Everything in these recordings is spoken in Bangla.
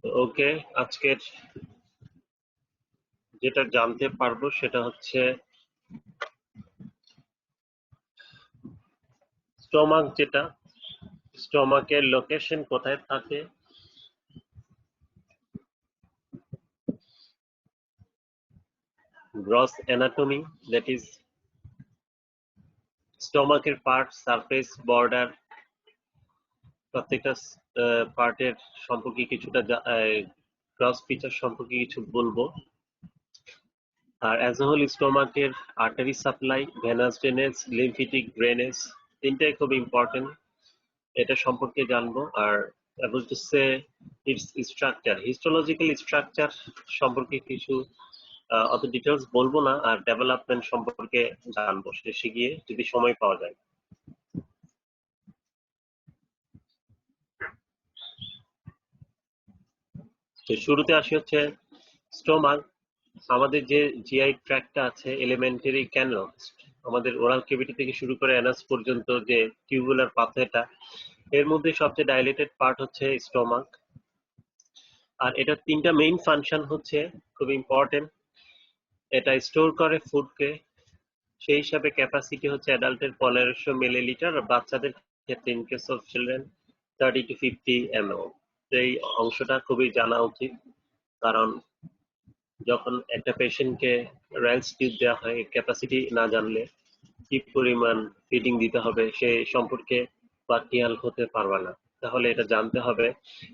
ওকে, আজকের যেটা জানতে পারবো সেটা হচ্ছে স্টোমাক। যেটা স্টোমাকের লোকেশন কোথায় থাকে, গ্রস অ্যানাটমি, দ্যাট ইজ স্টোমাকের পার্ট, সারফেস, বর্ডার, প্রত্যেকটা পার্টের সম্পর্কে কিছুটা গ্রস ফিচার সম্পর্কে কিছু বলবো। আর অ্যাজ এ হোল স্টোমাকের artery supply, venous drainage, lymphatic drainage তিনটাই খুব ইম্পর্টেন্ট, এটা সম্পর্কে জানবো। আর হচ্ছে ইটস স্ট্রাকচার, হিস্টোলজিক্যাল স্ট্রাকচার সম্পর্কে কিছু অত ডিটেলস বলবো না, আর ডেভেলপমেন্ট সম্পর্কে জানবো শেষে গিয়ে যদি সময় পাওয়া যায়। তো শুরুতে আসি হচ্ছে স্টোমাক। আমাদের যে জিআই ট্র্যাক্টটা আছে, এলিমেন্টারি ক্যানেল, আমাদের ওরাল ক্যাভিটি থেকে শুরু করে অ্যানাস পর্যন্ত যে টিউবুলার পাথওয়েটা, এর মধ্যে সবচেয়ে ডাইলেটেড পার্ট হচ্ছে স্টোমাক। আর এটা তিনটা মেইন ফাংশন হচ্ছে খুব ইম্পর্টেন্ট। এটা স্টোর করে ফুডকে, সেই হিসাবে ক্যাপাসিটি হচ্ছে অ্যাডাল্টের 1500 মিলিলিটার, আর বাচ্চাদের ক্ষেত্রে in case of children 30 to 50 ml। এই অংশটা খুবই জানা উচিত, কারণ যখন একটা পেশেন্টকে র্যালস টিউব দেওয়া হয়, ক্যাপাসিটি না জানলে কি পরিমাণ ফিডিং দিতে হবে সে সম্পর্কে বাকিয়াল হতে পারবে না। তাহলে এটা জানতে হবে।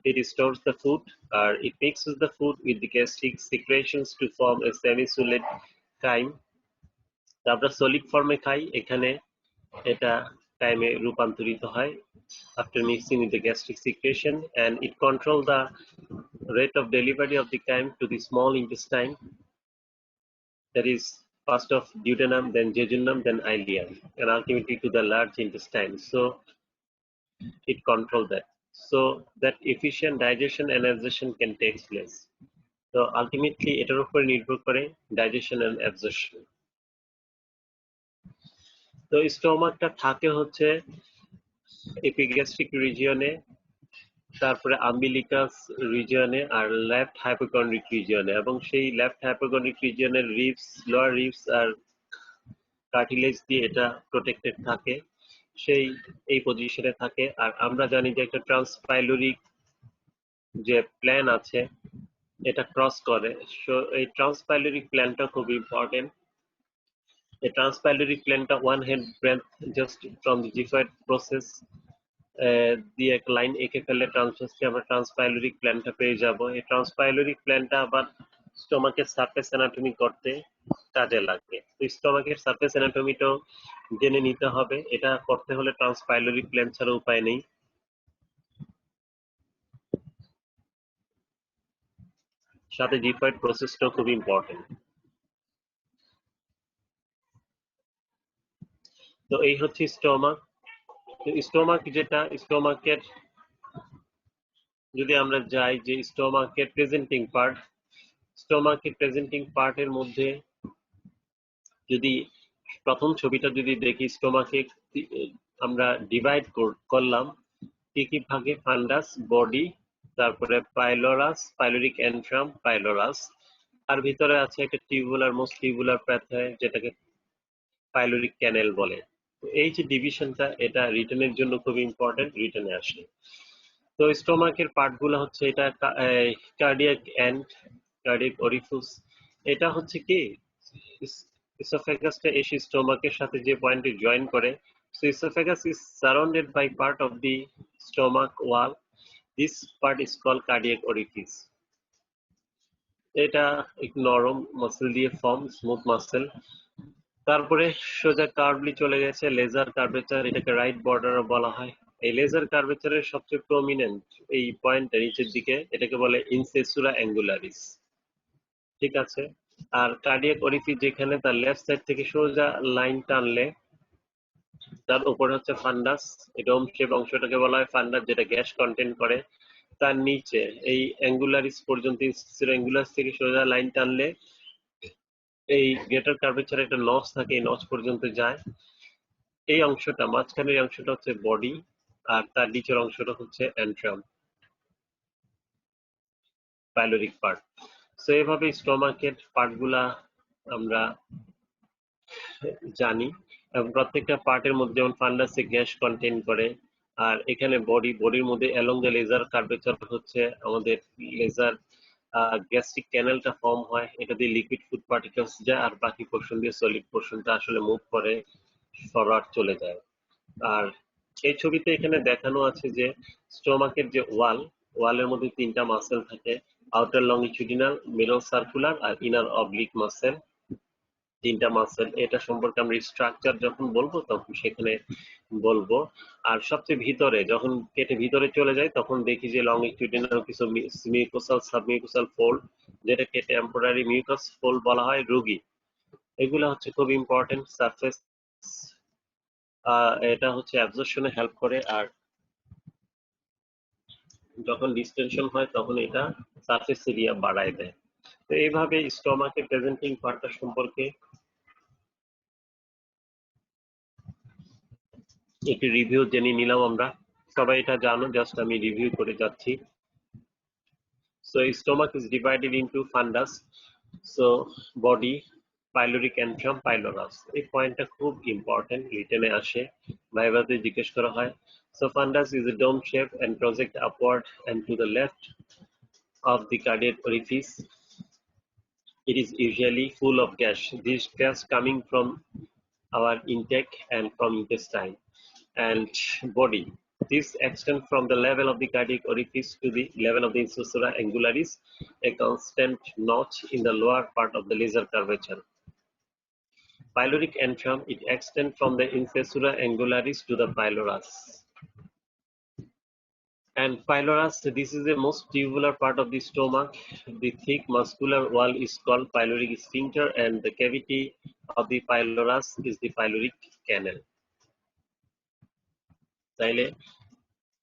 ইট স্টোরস দ্য ফুড, আর it mixes the food with the gastric secretions to form a semi solid chyme. আমরা সলিড ফর্মে খাই, এখানে এটা টাইমে রূপান্তরিত হয় after mixing with the gastric secretion, and it control the rate of delivery of the chyme to the small intestine, that is first of duodenum, then jejunum, then ileum, and ultimately to the large intestine. So it control that, so that efficient digestion and absorption can take place. So ultimately এটার উপর নির্ভর করে digestion and absorption। তো স্টোমাকটা থাকে হচ্ছে এপিগ্যাস্ট্রিক রিজিয়নে, তারপরে আম্বিলিকাস রিজিয়নে, আর লেফট হাইপোকন্ড্রিক রিজিয়নে, এবং সেই লেফট হাইপোকন্ড্রিক রিজিয়নের রিবস, লোয়ার রিবস আর কার্টিলেজ দিয়ে এটা প্রোটেক্টেড থাকে, সেই এই পজিশনে থাকে। আর আমরা জানি যে একটা ট্রান্সপাইলোরিক যে প্ল্যান আছে এটা ক্রস করে, সো এই ট্রান্সপাইলোরিক প্ল্যানটা খুব ইম্পর্টেন্ট। এই ট্রান্সপাইলোরিক প্ল্যানটা one head breadth just from the xiphoid process দিয়ে একটা লাইন এঁকে ফেললে ট্রান্সভার্সলি আমরা ট্রান্সপাইলোরিক প্ল্যানটা পেয়ে যাব। এই ট্রান্সপাইলোরিক প্ল্যানটা আবার স্টোমাকের সারফেস অ্যানাটমি করতে কাজে লাগবে। তো স্টোমাকের সারফেস অ্যানাটমিটাও জেনে নিতে হবে, এটা করতে হলে ট্রান্সপাইলোরিক প্ল্যান ছাড়া উপায় নেই। সাথে জিফয়েড প্রসেসটাও খুব ইম্পর্টেন্ট। তো এই হচ্ছে স্টোমাক। স্টোমাক যেটা, স্টোমাকের যদি আমরা যাই যে স্টোমাকের প্রেজেন্টিং পার্ট, স্টোমাকের প্রেজেন্টিং পার্টের মধ্যে যদি প্রথম ছবিটা যদি দেখি, স্টোমাকে আমরা ডিভাইড করলাম কি কি ভাগে, ফান্ডাস, বডি, তারপরে পাইলোরাস, পাইলোরিক এন্ট্রাম, পাইলোরাস, আর ভিতরে আছে একটা টিউবুলার, মোস্ট টিউবুলার প্যাথওয়ে যেটাকে পাইলোরিক ক্যানেল বলে। তো এই যে ডিভিশনটা, এটা রিটেনের জন্য খুব ইম্পর্টেন্ট, রিটেনে আসে। তো স্টোমাকের পার্ট গুলো হচ্ছে এটা কার্ডিয়াক এন্ড, কার্ডিয়াক অরিফিস, এটা হচ্ছে কি esophagus টা এসে স্টোমাকের সাথে যে পয়েন্টে জয়েন করে। So esophagus is surrounded by part of the stomach wall. This part is called cardiac orifice. এটা এক নরম মাসেল দিয়ে ফর্ম, স্মুথ মাসেল। তারপরে সোজা কার্ভলি চলে গেছে লেজার কার্ভেচার, এটাকে রাইট বর্ডার বলা হয়। এই লেজার কার্ভেচারের সবচেয়ে প্রমিনেন্ট এই পয়েন্টটা নিচের দিকে, এটাকে বলে ইনসেসুরা অ্যাঙ্গুলারিস। ঠিক আছে। আর কার্ডিয়াক অরিফিস যেখানে, তার লেফট সাইড থেকে সোজা লাইন টানলে তার উপরে হচ্ছে ফান্ডাস, এই ডোম শেপ অংশটাকে বলা হয় ফান্ডাস, যেটা গ্যাস কন্টেন্ট করে। তার নিচে এই অ্যাঙ্গুলারিস পর্যন্ত, অ্যাঙ্গুলারিস থেকে সোজা লাইন টানলে এই গ্রেটার কার্ভেচার একটা নচ থাকে, এই নচ পর্যন্ত যায়। এই অংশটা, মাঝখানের অংশটা হচ্ছে বডি, আর তার নিচের অংশটা হচ্ছে অ্যান্ট্রাম। Pyloric part. সো এভাবে স্টোমাকের পার্টগুলা আমরা জানি, এবং প্রত্যেকটা পার্টের মধ্যে যেমন ফান্ডাসে গ্যাস কন্টেইন করে, আর এখানে বডির মধ্যে অ্যালং দ্য লেজার কার্ভেচার হচ্ছে আমাদের লেজার গ্যাস্ট্রিক ক্যানেলটা ফর্ম হয়, এটা দিয়ে লিকুইড ফুড পার্টিকেলস যায়, আর বাকি পোর্শন দিয়ে সলিড পোর্শনটা আসলে মুভ করে ফরওয়ার্ড চলে যায়। আর এই ছবিতে এখানে দেখানো আছে যে স্টোমাকের যে ওয়ালের মধ্যে তিনটা মাসেল থাকে, আউটার লংগিটিউডিনাল, মিডল সার্কুলার আর ইনার অবলিক মাসেল। তিনটা মাসেল, এটা সম্পর্কে আমরা স্ট্রাকচার যখন বলবো তখন সেখানে বলবো। আর সবচেয়ে ভিতরে যখন কেটে ভিতরে চলে যায় তখন দেখি যে লংগিটিউডিনাল কিছু মিউকোসাল সাবমিউকোসাল ফোল্ড, যেটাকে টেম্পোরারি মিউকাস ফোল্ড বলা হয় রোগী। এগুলা হচ্ছে খুব ইম্পর্টেন্ট সারফেস, এটা হচ্ছে অ্যাবজর্পশনে হেল্প করে, আর যখন ডিস্টেনশন হয় তখন এটা সারফেস এরিয়া বাড়ায় দেয়। তো এইভাবে স্টোমাকের প্রেজেন্টিং পার্টটা সম্পর্কে একটি রিভিউ জেনে নিলাম আমরা। সবাই এটা জানো, জাস্ট আমি রিভিউ করে যাচ্ছি। So stomach is divided into fundus, so body, pyloric antrum, pylorus. এই পয়েন্টটা খুব ইম্পর্টেন্ট, রিটেনে আসে, ভাইভাতে জিজ্ঞেস করা হয়। So fundus is a dome shape and project upward and to the left of the cardiac orifice. It is usually full of gas. This gas coming from our intake and from intestine and body. This extends from the level of the cardiac orifice to the level of the incisura angularis, a constant notch in the lower part of the laser curvature. Pyloric antrum, it extends from the incisura angularis to the pylorus. And pylorus, this is the most tubular part of the stomach. The thick muscular wall is called pyloric sphincter, and the cavity of the pylorus is the pyloric canal. তাইলে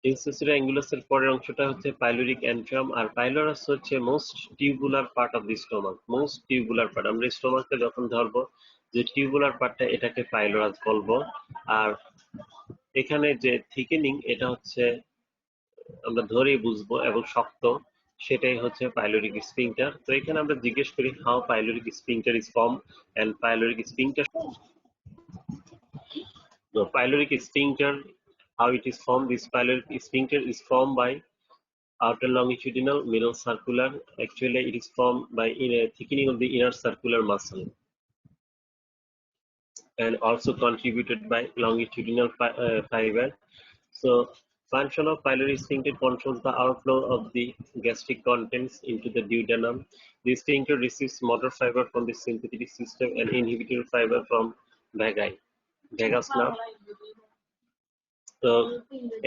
ইনসিসিরা অ্যাঙ্গুলাসের পরের অংশটা হচ্ছে পাইলোরিক অ্যান্ট্রাম, আর পাইলোরাস হচ্ছে most tubular part of the stomach. Most tubular part, আমরা স্টোমাককে যখন ধরবো যে টিউবুলার পার্টটা, এটাকে পাইলোরাস বলবো। আর এখানে যে থিকেনিং, এটা হচ্ছে আমরা ধরেই বুঝবো এবং শক্ত, সেটাই হচ্ছে পাইলোরিক স্ফিংটার। তো এখানে আমরা জিজ্ঞেস করি how pyloric sphincter is form, and pyloric sphincter, the pyloric sphincter, how it is formed. This pyloric sphincter is formed by outer longitudinal, middle circular. Actually, it is formed by thickening of the inner circular muscle, and also contributed by longitudinal fiber. So, function of pyloric sphincter controls the outflow of the gastric contents into the duodenum. The sphincter receives motor fiber from the sympathetic system and inhibitory fiber from vagus nerve. তো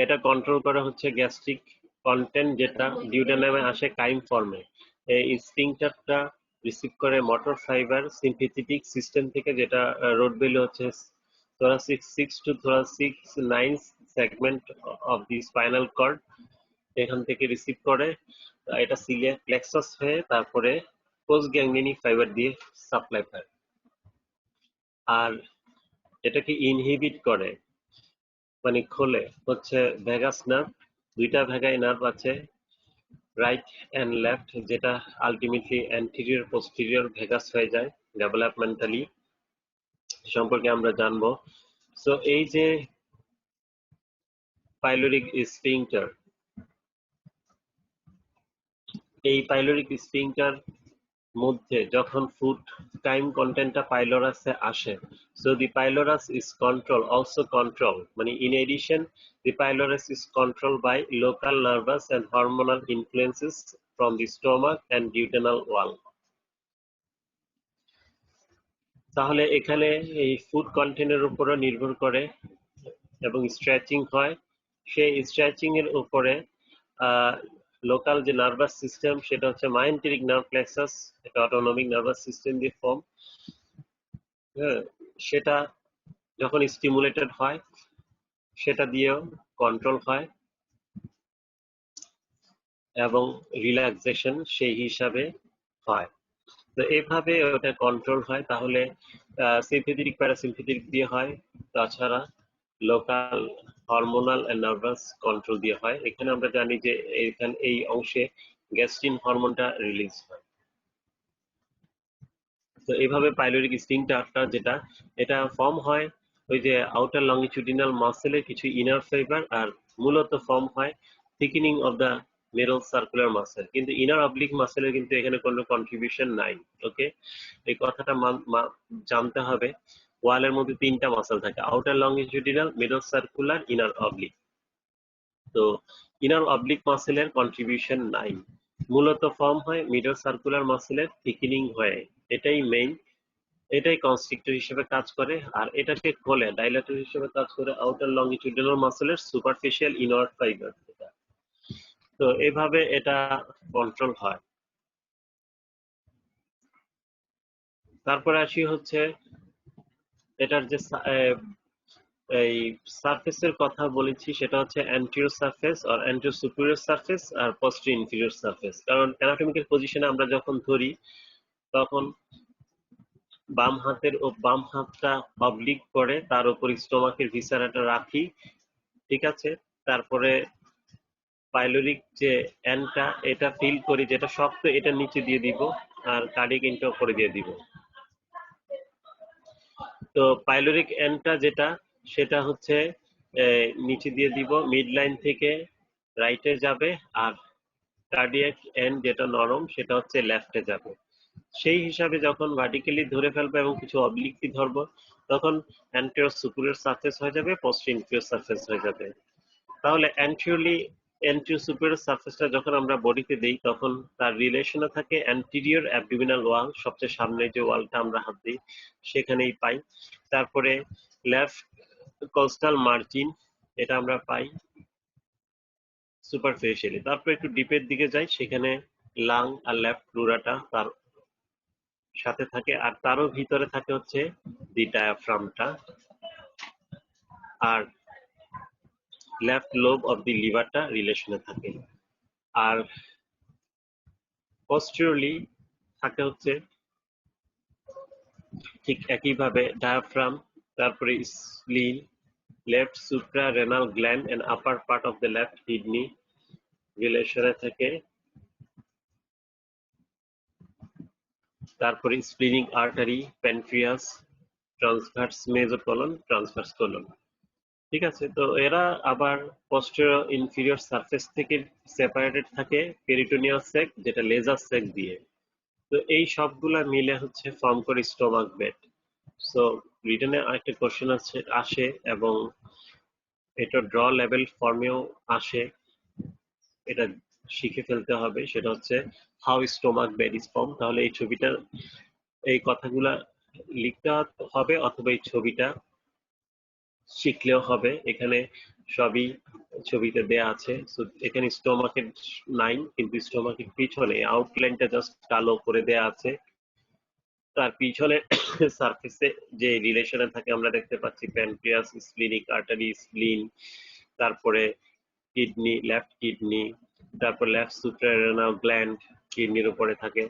এটা কন্ট্রোল করা হচ্ছে গ্যাস্ট্রিক কন্টেন্ট, যেটা ডিউডেনামে আসে কাইম ফর্মে। এই স্ফিংটারটা রিসিভ করে মোটর ফাইবার সিম্পেথেটিক সিস্টেম থেকে, যেটা রোড বেলি হচ্ছে thoracic 6 to thoracic 9 segment of the spinal cord, এখান থেকে রিসিভ করে। এটা সিলিয়াক প্লেক্সাস হয়ে তারপরে পোস্ট গ্যাংলিনিক ফাইবার দিয়ে সাপ্লাই পায়। আর এটাকে ইনহিবিট করে, মানে খোলে হচ্ছে ভ্যাগাস নার্ভ। দুইটা ভ্যাগাই নার্ভ আছে, রাইট এন্ড লেফট, যেটা আলটিমেটলি অ্যান্টেরিয়র পোস্টেরিয়র ভ্যাগাস হয়ে যায় ডেভেলপমেন্টালি, সম্পর্কে আমরা জানবো। সো এই যে পাইলোরিক স্ফিংটার, এই পাইলোরিক স্ফিংটার মধ্যে যখন ফুড কাইম কন্টেন্টটা পাইলোরাসে আসে, so the pylorus is control, মানে in addition the pylorus is controlled by local nervous and hormonal influences from the stomach and duodenal wall. তাহলে এখানে এই ফুড কন্টেন্টের উপরে নির্ভর করে এবং স্ট্রেচিং হয়, সেই স্ট্রেচিং এর উপরে লোকাল যে নার্ভাস সিস্টেম, সেটা হচ্ছে মাইন্টেরিক নার্ভ প্লেক্সাস, এটা অটোনমিক নার্ভাস সিস্টেম দিয়ে ফর্ম। হ্যাঁ, সেটা যখন স্টিমুলেটেড হয় সেটা দিয়েও কন্ট্রোল হয়, এবং রিল্যাক্সেশন সেই হিসাবে হয়। তো এইভাবে ওটা কন্ট্রোল হয়। তাহলে সিম্পেথেটিক প্যারাসিম্পেথেটিক দিয়ে হয়, তাছাড়া local hormonal and nervous control দিয়ে হয়। এখানে আমরা জানি যে এখানে এই অংশে গ্যাস্ট্রিন হরমোনটা রিলিজ হয়। তো এইভাবে পাইলোরিক স্ফিংক্টারটা যেটা এটা ফর্ম হয় ওই যে আউটার লংগিটিউডিনাল মাসেলের কিছু ইনার ফাইবার, আর মূলত ফর্ম হয় thickening of the middle circular muscle, কিন্তু ইনার অবলিক মাসেলের কিন্তু এখানে কোনো কন্ট্রিবিউশন নাই। ওকে, এই কথাটা জানতে হবে। ওয়ালের মধ্যে তিনটা মাসেল থাকে, outer longitudinal, middle circular, inner oblique. তো ইনার অবলিক মাসেলের কন্ট্রিবিউশন নাই, মূলত ফর্ম হয় মিডল সার্কুলার মাসেলের থিকেনিং হয়ে। এটাই মেইন, এটাই কনস্ট্রিক্টর হিসেবে কাজ করে, আর এটাকে খোলে ডাইলেটর হিসেবে কাজ করে আউটার লংগিটিউডিনাল মাসেলের সুপারফিশিয়াল ইনার ফাইবার। তো এইভাবে এটা কন্ট্রোল হয়। তারপরে আসি হচ্ছে এটার যে এই সারফেসের কথা বলেছি, সেটা হচ্ছে অ্যান্টিরিয়র সারফেস আর অ্যান্টিরিয়র সুপিরিয়র সারফেস আর পোস্টেরিয়র ইনফিরিয়র সারফেস। কারণ অ্যানাটমিক্যাল পজিশনে আমরা যখন ধরি তখন বাম হাতের ও বাম হাতটা অবলিক করে তার উপর স্টোমাকের ভিসারাটা রাখি, ঠিক আছে। তারপরে পাইলোরিক যে এন্ডটা এটা ফিল করি, যেটা শক্ত এটা নিচে দিয়ে দিব, আর কার্ডিয়াক এন্ডটাও করে দিয়ে দিব। তো পাইলোরিক এন্ডটা যেটা সেটা হচ্ছে নিচে দিয়ে দিব, মিড লাইন থেকে রাইটে যাবে, আর কার্ডিয়াক এন্ড যেটা নরম সেটা হচ্ছে লেফটে যাবে। সেই হিসাবে যখন ভার্টিক্যালি ধরে ফেলবো এবং কিছু অবলিকলি ধরবো, তখন অ্যান্টেরিয়র সুপিরিয়র সারফেস হয়ে যাবে, পোস্টেরিয়র ইনফিরিয়র সারফেস হয়ে যাবে। তাহলে অ্যান্টিরিয়র সুপিরিয়র সারফেসটা যখন আমরা বডিতে দেই তখন তার রিলেশনে থাকে অ্যান্টিরিয়র অ্যাবডোমিনাল ওয়াল, সবচেয়ে সামনে যে ওয়ালটা আমরা হাত দিই সেখানেই পাই। তারপরে লেফট কোস্টাল মার্জিন, এটা আমরা পাই সুপারফিশিয়ালি। তারপর একটু ডিপের দিকে যাই, সেখানে লাং আর লেফট প্লুরাটা তার সাথে থাকে, আর তারও ভিতরে থাকে হচ্ছে দি ডায়াফ্রামটা, আর লেফট লোব অফ দি লিভারটা রিলেশনে থাকে। আর পোস্টেরিয়রলি থাকে হচ্ছে ঠিক একইভাবে ডায়াফ্রাম, তারপরে spleen, left suprarenal gland and upper part of the left kidney রিলেশনে থাকে। তারপরে splenic artery, pancreas, transverse mesocolon, transverse colon, ঠিক আছে। তো এরা আবার পোস্টেরিয়র ইনফিরিয়র সারফেস থেকে সেপারেটেড থাকে পেরিটোনিয়াল সেক, যেটা লেজার সেক দিয়ে। তো এই সবগুলা মিলে হচ্ছে ফর্ম করে স্টোমাক বেড। সো রিটেনে আরেকটা কোশ্চেন আসে এবং এটা ড্র লেভেল ফর্মেও আসে, এটা শিখে ফেলতে হবে। সেটা হচ্ছে how stomach bed is form. তাহলে এই ছবিটা, এই কথাগুলা লিখতে হবে অথবা এই ছবিটা শিখলেও হবে। এখানে সবই ছবিতে দেয়া আছে। এখানে স্টোমাকের নাই, কিন্তু স্টোমাকের পিছনে আউটলাইনটা জাস্ট কালো করে দেয়া আছে। তার পিছনে সারফেসে যে রিলেশনে থাকে আমরা দেখতে পাচ্ছি প্যানক্রিয়াস, স্প্লিনিক আর্টারি, স্প্লিন, তারপরে কিডনি, লেফট কিডনি, তারপর লেফট সুপ্রারেনাল গ্ল্যান্ড কিডনির উপরে থাকে,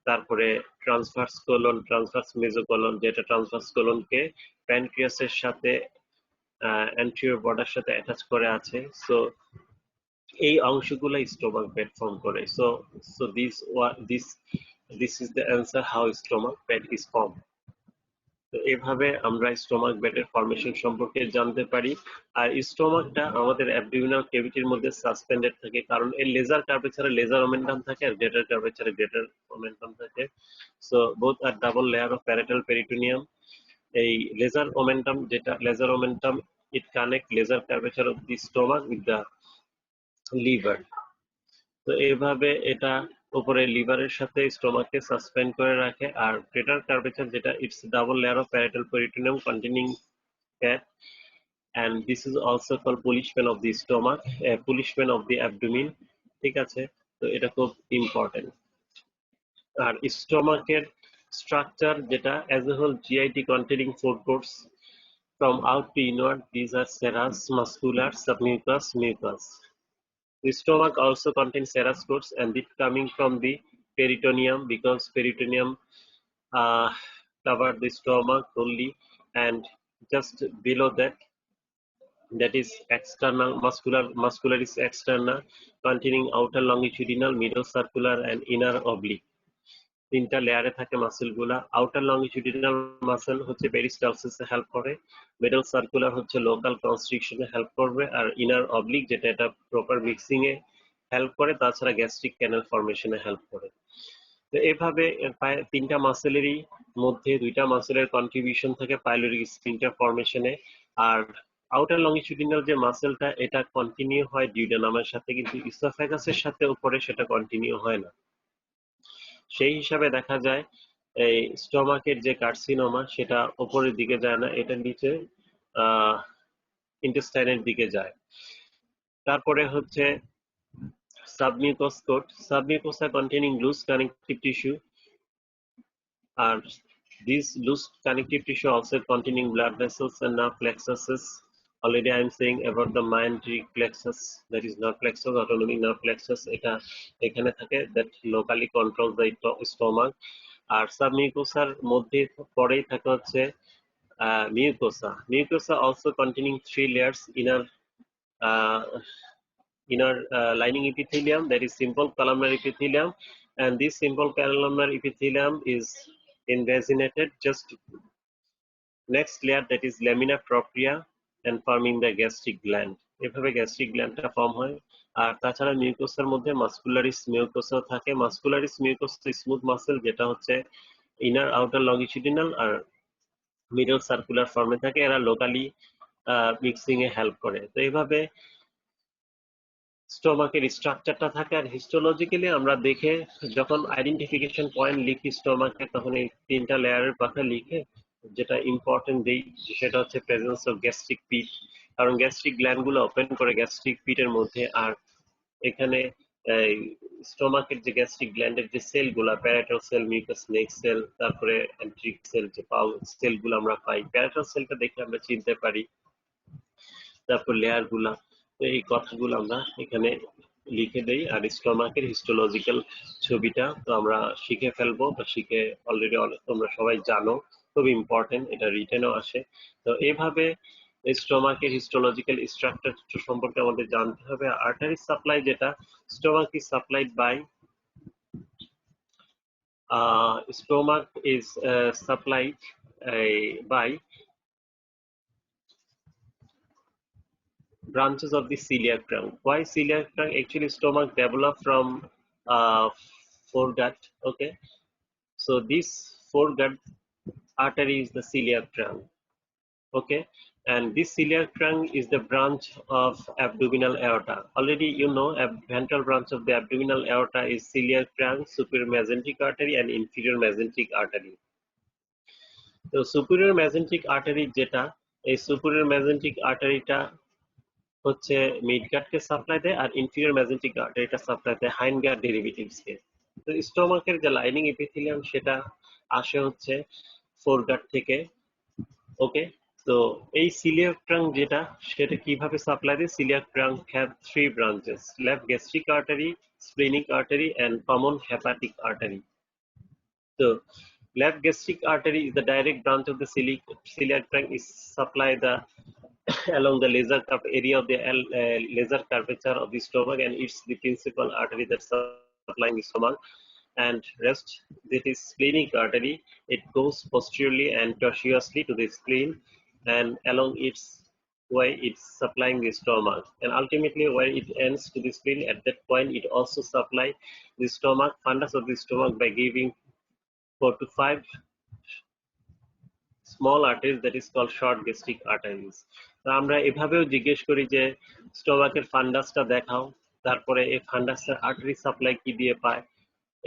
তারপরে ট্রান্সভার্স কোলন, ট্রান্সভার্স মেজোকলন, যেটা ট্রান্সভার্স কোলনকে প্যানক্রিয়াসের সাথে অ্যান্টেরিয়র বর্ডার সাথে অ্যাটাচ করে আছে। সো এই অংশগুলো স্টোমাক বেড ফর্ম করে। So so this is the answer how stomach bed is form. তো এভাবে আমরা স্টোমাক বেডের ফর্মেশন সম্পর্কে জানতে পারি। আর স্টোমাকটা আমাদের অ্যাবডোমিনাল ক্যাভিটির মধ্যে সাসপেন্ডেড থাকে, কারণ এর লেজার কার্ভেচারে লেজার মোমেন্টাম থাকে আর গ্রেটার কার্ভেচারে গ্রেটার মোমেন্টাম থাকে। So both are double layer of parietal peritoneum. এই লেজার মোমেন্টাম, যেটা lesser omentum, it connect lesser curvature of the stomach with the liver. তো এইভাবে এটা উপরে লিভারের সাথে স্টোমাককে সাসপেন্ড করে রাখে। আর গ্রেটার কার্ভেচার যেটা, it's double layer of parietal peritoneum containing fat, and this is also called polishman of the stomach, polishman of the abdomen, ঠিক আছে। তো এটা খুব ইম্পর্টেন্ট। আর স্টোমাকের স্ট্রাকচার যেটা as a whole, GIT containing four coats from out to inward. These are serous, muscular, submucous, mucus. The stomach also contains serous coats, and it coming from the peritoneum, because peritoneum uh, cover the stomach only, and just below that that is external muscularis externa, containing outer longitudinal, middle circular and inner oblique. তিনটা লেয়ারে থাকে মাসেলগুলা। আউটার লংজিটিউডিনাল মাসেল হচ্ছে পেরিস্টালসিসে হেল্প করে, মিডল সার্কুলার হচ্ছে লোকাল কনস্ট্রিকশনে হেল্প করবে, আর ইনার অবলিক যেটা এটা প্রপার মিক্সিং এ হেল্প করে, তাছাড়া গ্যাস্ট্রিক ক্যানেল ফর্মেশনে হেল্প করে। তো এভাবে তিনটা মাসেলেরই মধ্যে দুইটা মাসেলের কন্ট্রিবিউশন থাকে পাইলোরিক স্ফিংটার ফর্মেশনে। আর আউটার লংজিটিউডিনাল যে মাসেলটা এটা কন্টিনিউ হয় ডিউডেনামের সাথে, কিন্তু ইসোফেগাসের সাথে উপরে সেটা কন্টিনিউ হয় না। সেই হিসাবে দেখা যায় এই স্টমাকের যে কার্সিনোমা সেটা উপরের দিকে যায় না, এটা নিচে ইন্টেস্টাইনের দিকে যায়। তারপরে হচ্ছে submucous coat, submucosa containing loose connective tissue, আর these loose connective tissue also containing blood vessels and nerve plexuses. Already I am saying about the meningeal plexus, that is nerve plexus, autonomic nerve plexus, এটা এখানে থাকে, that locally controls the stomach. আর সাবমিউকোসার মধ্যে পরেই থাকে হচ্ছে mucosa also containing three layers: uh, inner lining epithelium, that is simple columnar epithelium, and this simple columnar epithelium is invaginated just next layer, that is lamina propria, and forming the gastric gland. এভাবে গ্যাস্ট্রিক গ্ল্যান্ডটা ফর্ম হয়। আর তাছাড়া মিউকোসার মধ্যে মাস্কুলারিস মিউকোসা থাকে। মাস্কুলারিস মিউকোসা স্মুথ মাসেল, যেটা হচ্ছে ইনার আউটার লংজিটিউডিনাল আর মিডল সার্কুলার ফর্মে থাকে, এরা লোকালি মিক্সিং এ হেল্প করে। তো এইভাবে স্টোমাকের স্ট্রাকচারটা থাকে। আর হিস্টোলজিক্যালি আমরা দেখে যখন আইডেন্টিফিকেশন পয়েন্ট লিখি স্টোমাকে, তখন এই তিনটা লেয়ারের কথা লিখে যেটা ইম্পর্টেন্ট দেই সেটা হচ্ছে প্রেজেন্স অফ গ্যাস্ট্রিক পিট, কারণ গ্যাস্ট্রিক গ্ল্যান্ড গুলো ওপেন করে গ্যাস্ট্রিক পিটের মধ্যে। আর এখানে স্টোমাকের যে গ্যাস্ট্রিক গ্ল্যান্ডের যে সেলগুলা, প্যারাটাল সেল, মিউকাস নেক সেল, তারপরে এন্ট্রিক সেল, যে পাউ সেলগুলো আমরা পাই, প্যারাটাল সেলটা দেখে আমরা চিনতে পারি, তারপর লেয়ার গুলা। তো এই কথাগুলো আমরা এখানে লিখে দেই। আর স্টোমাকের হিস্টোলজিক্যাল ছবিটা তো আমরা শিখে ফেলবো, বা শিখে অলরেডি তোমরা সবাই জানো, খুব ইম্পর্টেন্ট, এটা রিটেনও আসে। তো এইভাবে স্টোমাকের হিস্টোলজিক্যাল স্ট্রাকচার সম্পর্কে আমাদের জানতে হবে। আর্টারি সাপ্লাই, যেটা stomach is supplied by stomach is supplied by branches of the celiac trunk. Why celiac trunk? Actually, stomach developed from foregut. Okay, so this foregut artery is the celiac trunk. Okay, and this celiac trunk is the branch of abdominal aorta. Already you know, ventral branch of the abdominal aorta is celiac trunk, superior mesenteric artery, and inferior mesenteric artery. তো সুপিরিয়র মেজেন্টিক আর্টারি যেটা, এই সুপিরিয়র মেজেন্টিক আর্টারিটা হচ্ছে মিডগার্ডকে সাপ্লাই দেয়, আর ইনফিরিয়র মেজেন্টিক আর্টারিটা সাপ্লাই দেয় হাইন্ডগার্ড ডেরিভেটিভসকে। তো স্টোমাকের যে লাইনিং এপিথেলিয়াম সেটা আসে হচ্ছে ফোরগার্ড থেকে। ওকে, তো এই সিলিয়াক ট্রাঙ্ক যেটা, সেটা কিভাবে সাপ্লাই দেয়? Coeliac trunk have three branches: left gastric artery, splenic artery, and common hepatic artery. So left gastric artery is the direct branch of the celiac trunk, is supply the along the laser curve area of the laser curvature of the stomach, and it's the principal artery that's supplying the stomach. And rest, that is splenic artery, it goes posteriorly and tortuously to the spleen, and along its way it's supplying the stomach, and ultimately where it ends to the spleen, at that point it also supply the stomach, fundus of the stomach, by giving 4 to 5 small arteries, that is called short gastric arteries. তো আমরা এভাবেও জিজ্ঞেস করি যে স্টোমাকের ফান্ডাসটা দেখাও, তারপরে এই ফান্ডাসের আর্টারি সাপ্লাই কি দিয়ে পায়,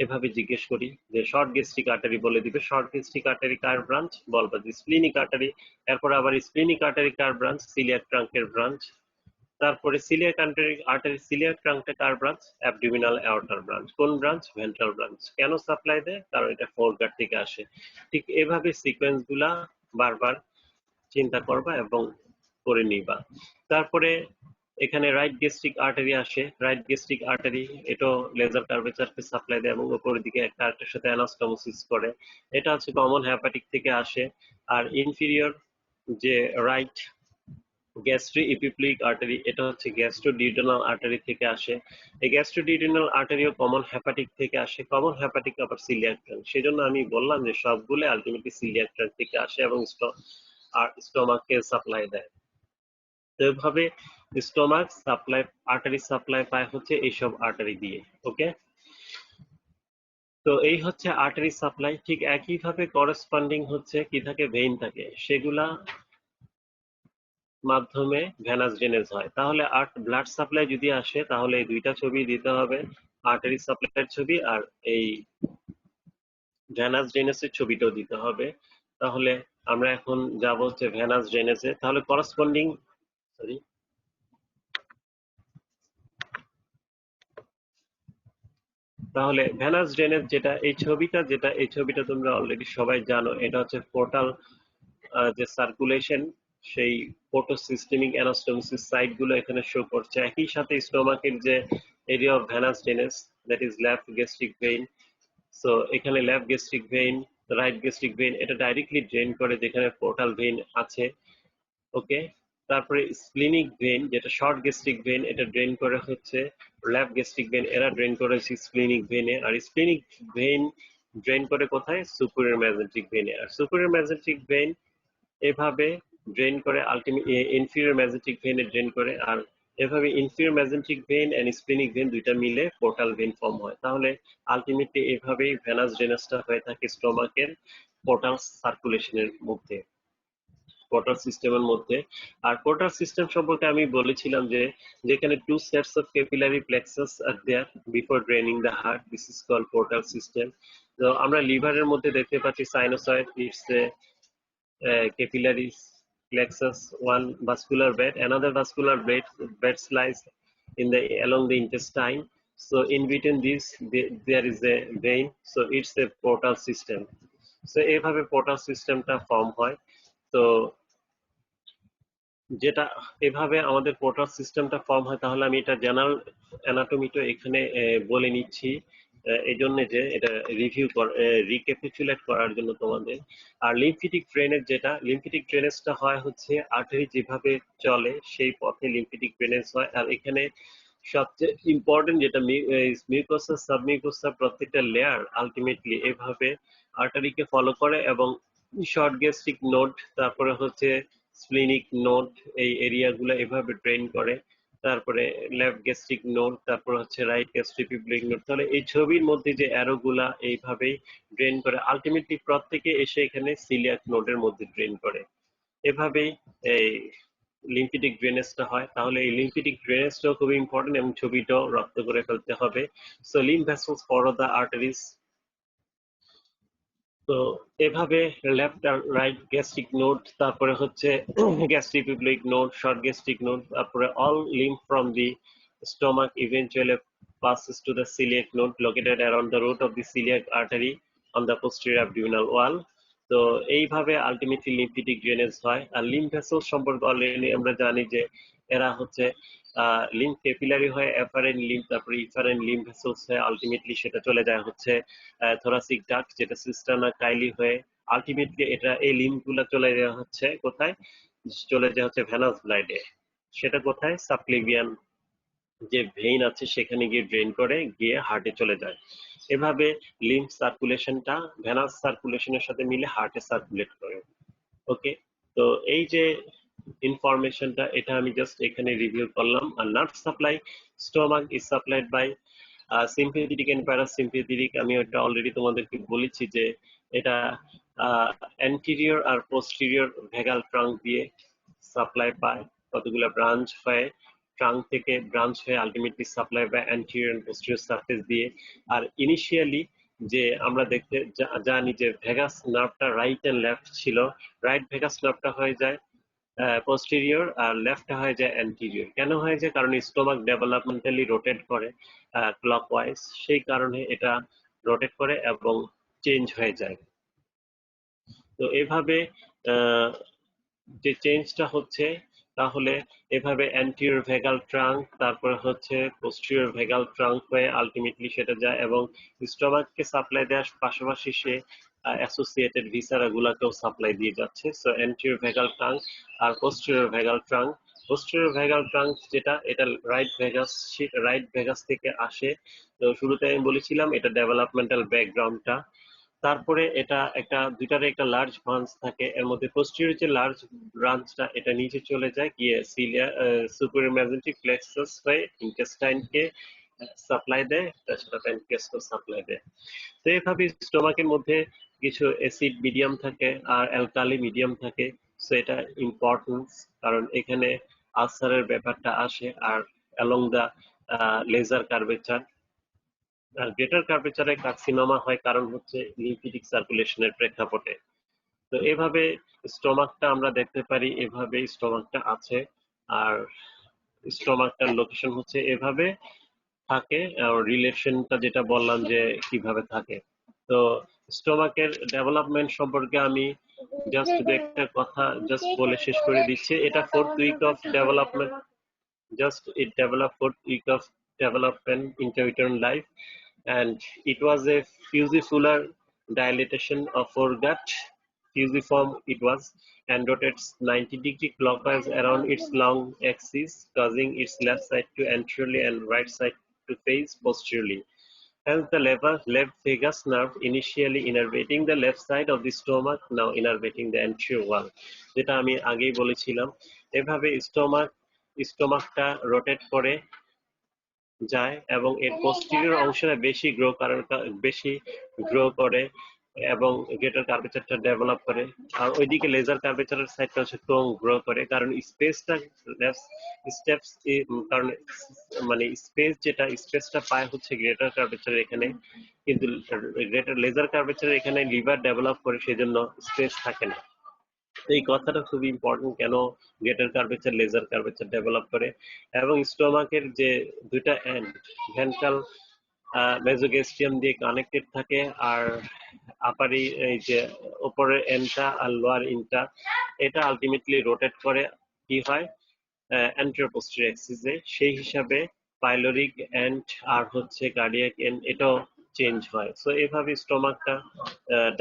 এভাবে জিজ্ঞেস করি যে শর্ট গ্যাস্ট্রিক আর্টারি বলে দিবে, শর্ট গ্যাস্ট্রিক আর্টারি কার ব্রাঞ্চ বলবা যে স্প্লিনিক আর্টারি, এরপর আবার স্প্লিনিক আর্টারি কার ব্রাঞ্চ, সিলিয়াক ট্রাঙ্কের ব্রাঞ্চ, তারপরে সিলিয়াক আর্টারি সিলিয়াক ট্রাঙ্কটা কার ব্রাঞ্চ, অ্যাবডোমিনাল অ্যাওর্টার ব্রাঞ্চ। কোন ব্রাঞ্চ? Ventral branch. কেন সাপ্লাই দেয়? কারণ এটা ফোরগার্ড থেকে আসে। ঠিক এভাবে সিকোয়েন্স গুলা বারবার চিন্তা করবা এবং করে নিবা। তারপরে এখানে রাইট গ্যাস্ট্রিক আর্টারি আসে। রাইট গ্যাস্ট্রিক আর্টারি এটাও লেজার কার্ভেচারকে সাপ্লাই দেয় এবং উপরের দিকে একটা আর্টারির সাথে অ্যানাস্টোমোসিস করে। এটা হচ্ছে কমন হ্যাপাটিক থেকে আসে। আর ইনফিরিয়র যে রাইট গ্যাস্ট্রোইপিপ্লিক আর্টারি, এটা হচ্ছে গ্যাস্ট্রোডিউডেনাল আর্টারি থেকে আসে। এই গ্যাস্ট্রোডিউডেনাল আর্টারিও কমন হেপাটিক থেকে আসে, কমন হেপাটিক আবার সিলিয়াক ট্রাঙ্ক। সেজন্য আমি বললাম যে সবগুলো আলটিমেটলি সিলিয়াক ট্রাঙ্ক থেকে আসে এবং স্টমাককে সাপ্লাই দেয়। তো এভাবে স্টমাক সাপ্লাই, আর্টারি সাপ্লাই পায় হচ্ছে এইসব আর্টারি দিয়ে। ওকে, তো এই হচ্ছে আর্টারি সাপ্লাই। ঠিক একইভাবে করসপন্ডিং হচ্ছে কি থাকে, ভেইন থাকে, সেগুলা মাধ্যমে ভেনাস ড্রেনেজ হয়। তাহলে ব্লাড সাপ্লাই যদি আসে তাহলে এই দুইটা ছবি দিতে হবে, আর্টারি সাপ্লাইয়ের ছবি আর এই ভেনাস ড্রেনেজের ছবিটাও দিতে হবে। তাহলে আমরা এখন যাব হচ্ছে ভেনাস ড্রেনেজে। তাহলে করসপন্ডিং, সরি, তাহলে ভেনাস ড্রেনেজ যেটা, এই ছবিটা তোমরা অলরেডি সবাই জানো। এটা হচ্ছে পোর্টাল, যে সার্কুলেশন, সেই পোর্টো সিস্টেমিক অ্যানাস্টোমোসিস সাইট গুলো এখানে শো করছে। একই সাথে স্টোমাকের যে area of venous drainage, that is left gastric vein. So এখানে left gastric vein, right gastric vein, এটা ডাইরেক্টলি ড্রেন করে যেখানে পোর্টাল ভেইন আছে। ওকে, তারপরে স্প্লিনিক ভেইন যেটা শর্ট গ্যাস্ট্রিক ভেইন, এটা ড্রেন করে হচ্ছে লেফট গ্যাস্ট্রিক ভেইন, এরা ড্রেন করে স্প্লিনিক ভেইনে। আর স্প্লিনিক ভেইন ড্রেন করে কোথায়, সুপিরিয়র মেজেন্টিক ভেইনে। আর সুপিরিয়র মেজেন্টিক ভেইন এভাবে ড্রেন করে আলটিমেট ইনফিরিয়র মেজেন্টিক ভেইনে ড্রেন করে। আর এভাবে inferior mesenteric vein and splenic vein দুইটা মিলে পোর্টাল ভেইন ফর্ম হয়। তাহলে আলটিমেটলি এভাবেই ভেনাস ড্রেনেজটা হয়ে থাকে স্টোমাকের পোর্টাল সার্কুলেশনের মধ্যে, পোর্টাল সিস্টেমের মধ্যে। আর পোর্টাল সিস্টেম সম্পর্কে আমি বলেছিলাম যে যেখানে two sets of capillary plexus are there before draining the heart, this is called portal system. তো আমরা লিভারের মধ্যে দেখতে পাচ্ছি sinusoid, it's a capillaries, plexus, one vascular bed, another vascular bed lies in the along the intestine. So in between this, there is a vein. So it's a portal system. So এভাবে পোর্টাল সিস্টেমটা ফর্ম হয়। তো যেটা এভাবে আমাদের পোর্টাল সিস্টেমটা ফর্ম হয়, তাহলে আমি এটা জেনারেল অ্যানাটমিটা এখানে বলে নিচ্ছি, এই জন্য যে এটা রিক্যাপিচুলেট করার জন্য তোমাদের। আর লিম্ফেটিক ড্রেনেজ, যেটা লিম্ফেটিক ড্রেনেজটা হয় হচ্ছে আর্টারি যেভাবে চলে সেই পথে লিম্ফেটিক ড্রেনেজ হয়। আর এখানে সবচেয়ে ইম্পর্টেন্ট যেটা মিউকোসা সাবমিউকোসা প্রত্যেকটা লেয়ার আলটিমেটলি এভাবে আর্টারিকে ফলো করে এবং শর্ট গ্যাস্ট্রিক নোড, তারপরে হচ্ছে স্প্লিনিক নোড, এই এরিয়াগুলো এভাবে ড্রেন করে। তারপরে লেফট গ্যাস্ট্রিক নোড, তারপর হচ্ছে রাইট গ্যাস্ট্রিপিপ্লিক নোড। তাহলে এই ছবির মধ্যে যে অ্যারোগুলা এইভাবেই ড্রেন করে আলটিমেটলি প্রত্যেকে এসে এখানে সিলিয়াক নোডের মধ্যে ড্রেন করে। এভাবেই এই লিম্ফেটিক ড্রেনেজটা হয়। তাহলে এই লিম্ফেটিক ড্রেনেজটাও খুবই ইম্পর্টেন্ট এবং ছবিটাও রপ্ত করে ফেলতে হবে। So lymph vessels follow the arteries. তো এভাবে লেফট আর রাইট গ্যাস্ট্রিক নোড, তারপরে হচ্ছে গ্যাস্ট্রিপিপ্লিক নোড, শর্ট গ্যাস্ট্রিক নোড, তারপরে all lymph from the stomach eventually passes to the celiac node located around the root of the celiac artery on the posterior abdominal wall. তো এইভাবে আলটিমেটলি লিম্ফেটিক ড্রেনেজ হয়। আর লিম্ফ ভেসেল সম্পর্কে অলরেডি আমরা জানি যে এরা হচ্ছে লিম্ফ ক্যাপিলারি হয় এফারেন্ট লিম্ফ, তারপরে ইফারেন্ট লিম্ফ ভেসেলস হয়ে আলটিমেটলি সেটা চলে যায় হচ্ছে থোরাসিক ডাক্ট, যেটা সিস্টানা কাইলি হয়ে আলটিমেটলি এটা এই লিম্ফ গুলা চলে যাওয়া হচ্ছে কোথায়, চলে যাওয়া হচ্ছে ভেনাস ব্লাডে। সেটা কোথায়, সাবক্লিভিয়ান যে ভেইন আছে সেখানে গিয়ে ড্রেন করে গিয়ে হার্টে চলে যায়। এভাবে লিম্ফ সার্কুলেশনটা ভেনাস সার্কুলেশনের সাথে মিলে হার্টে সার্কুলেট করে। ওকে, তো এই যে ইনফরমেশনটা এটা আমি জাস্ট এখানে রিভিউ করলাম। আর nerve supply, stomach is supplied by sympathetic and parasympathetic. আমি ওটা অলরেডি তোমাদেরকে বলেছি যে এটা অ্যান্টিরিয়র আর পোস্টেরিয়র ভেগাল ট্রাঙ্ক দিয়ে সাপ্লাই পায়, কতগুলো ব্রাঞ্চ হয়ে ট্রাঙ্ক থেকে ব্রাঞ্চ হয়ে আলটিমেটলি সাপ্লাই পায় অ্যান্টিরিয়র এন্ড পোস্টেরিয়র সারফেস দিয়ে। আর ইনিশিয়ালি যে আমরা দেখতে জানি যে ভেগাস নার্ভটা রাইট এন্ড লেফট ছিল, রাইট ভেগাস নার্ভটা হয়ে যায় পোস্টেরিয়র আর লেফটটা হয়ে যায় অ্যান্টিরিয়র। কেন হয়ে যায়, কারণ স্টোমাক ডেভেলপমেন্টালি রোটেট করে ক্লকওয়াইজ, সেই কারণে এটা রোটেট করে এবং চেঞ্জ হয়ে যায়। তো এভাবে আহ, যে চেঞ্জটা হচ্ছে, তাহলে এভাবে অ্যান্টিরিয়র ভেগাল ট্রাঙ্ক, তারপরে হচ্ছে পোস্টেরিয়র ভেগাল ট্রাঙ্ক হয়ে আলটিমেটলি সেটা যায় এবং স্টোমাককে সাপ্লাই দেওয়ার পাশাপাশি সে অ্যাসোসিয়েটেড ভিসারা গুলাকেও সাপ্লাই দিয়ে যাচ্ছে। সো অ্যান্টেরিয়র ভেগাল ট্রাঙ্ক আর posterior vagal trunk, posterior vagal trunk যেটা, এটা রাইট ভেগাস থেকে আসে। তো শুরুতে আমি বলেছিলাম এটা ডেভেলপমেন্টাল ব্যাকগ্রাউন্ডটা। তারপরে এটা একটা দুইটার একটা লার্জ ব্রাঞ্চ থাকে, এর মধ্যে পোস্টেরিয়র যে লার্জ ব্রাঞ্চটা এটা নিচে চলে যায় গিয়ে সিলিয়া সুপিরিয়র মেজেন্টিক প্লেক্সাস হয়ে ইন্টেস্টাইনকে সাপ্লাই দেয়, তাছাড়া প্যানক্রিয়াসকেও সাপ্লাই দেয়। তো এইভাবে স্টোমাকের মধ্যে কিছু অ্যাসিড মিডিয়াম থাকে আর অ্যালকালি মিডিয়াম থাকে। সো এটা ইম্পর্টেন্স, কারণ এখানে আলসারের ব্যাপারটা আসে। আর অ্যালং দা লেজার কার্ভেচার, গ্রেটার কার্ভেচারে কার্সিনোমা হয় কারণ হচ্ছে লিম্ফেটিক সার্কুলেশনের প্রেক্ষাপটে। তো এভাবে স্টোমাকটা আমরা দেখতে পারি, এভাবে স্টোমাকটা আছে। আর স্টোমাকটার লোকেশন হচ্ছে এভাবে থাকে। রিলেশনটা যেটা বললাম যে কিভাবে থাকে। তো স্টোমাকের ডেভেলপমেন্ট সম্পর্কে আমি জাস্ট একটা কথা জাস্ট বলে শেষ করে দিচ্ছি। এটা 4th week of development, just it developed 4th week of development intrauterine life, and it was a fusiform dilatation of foregut. Fusiform it was, and rotates 90-degree clockwise around its long axis, causing its left side to anteriorly and right side to face posteriorly. Hence, the left vagus nerve initially innervating the left side of the stomach, now innervating the anterior wall. যেটা আমি আগেই বলেছিলাম, এভাবে স্টোমাকটা রোটেট করে যায় এবং এর পোস্টেরিয়র অংশটা বেশি গ্রো করে এবং গ্রেটার কার্ভেচারটা ডেভেলপ করে। আর ওইদিকে লেজার কার্ভেচারের সাইডটা হচ্ছে কম গ্রো করে, কারণ স্পেসটা স্টেপস, কারণ মানে স্পেসটা পায় হচ্ছে গ্রেটার কার্ভেচারের এখানে, কিন্তু গ্রেটার লেজার কার্ভেচারের এখানে লিভার ডেভেলপ করে, সেজন্য স্পেস থাকে না। এই কথাটা খুবই ইম্পর্টেন্ট, কেন greater curvature lesser curvature develop করে। এবং স্টোমাকের যে দুইটা এন্ড ভেন্ট্রাল মেজোগ্যাস্ট্রিয়াম দিয়ে কানেক্টেড থাকে, আর আপারি এই যে উপরের এন্ডটা আর লোয়ার ইনটা, এটা আলটিমেটলি রোটেট করে কি হয় অ্যান্টেরিয়র পোস্টেরিয়র অ্যাক্সিসে। সেই হিসাবে পাইলোরিক এন্ড আর হচ্ছে কার্ডিয়াক এন্ড এটাও চেঞ্জ হয়। সো এভাবে স্টোমাকটা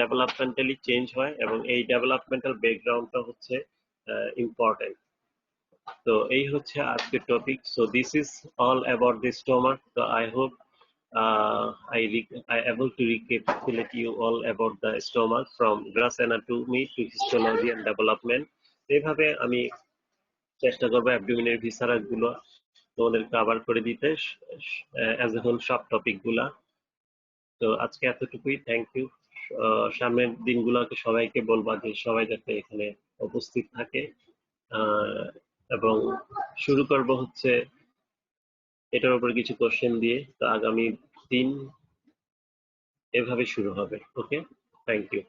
ডেভেলপমেন্টালি চেঞ্জ হয় এবং এই ডেভেলপমেন্টাল ব্যাকগ্রাউন্ডটা হচ্ছে ইম্পর্টেন্ট। তো এই হচ্ছে আজকের topic. So this is all about the stomach. তো I hope I able to recapitulate you all about the stomach from gross anatomy to histology and development. এইভাবে আমি চেষ্টা করবো অ্যাবডোমিনের ভিসারা গুলো তোমাদের কভার করে দিতে, অ্যাজ এ হোল সব টপিক গুলা। তো আজকে এতটুকুই, থ্যাংক ইউ। সামনের দিনগুলোকে সবাইকে বলবা যে সবাই যাতে এখানে উপস্থিত থাকে। আহ, এবং শুরু করব হচ্ছে এটার উপর কিছু কোশ্চেন দিয়ে। তো আগামী দিন এভাবে শুরু হবে। ওকে, থ্যাংক ইউ।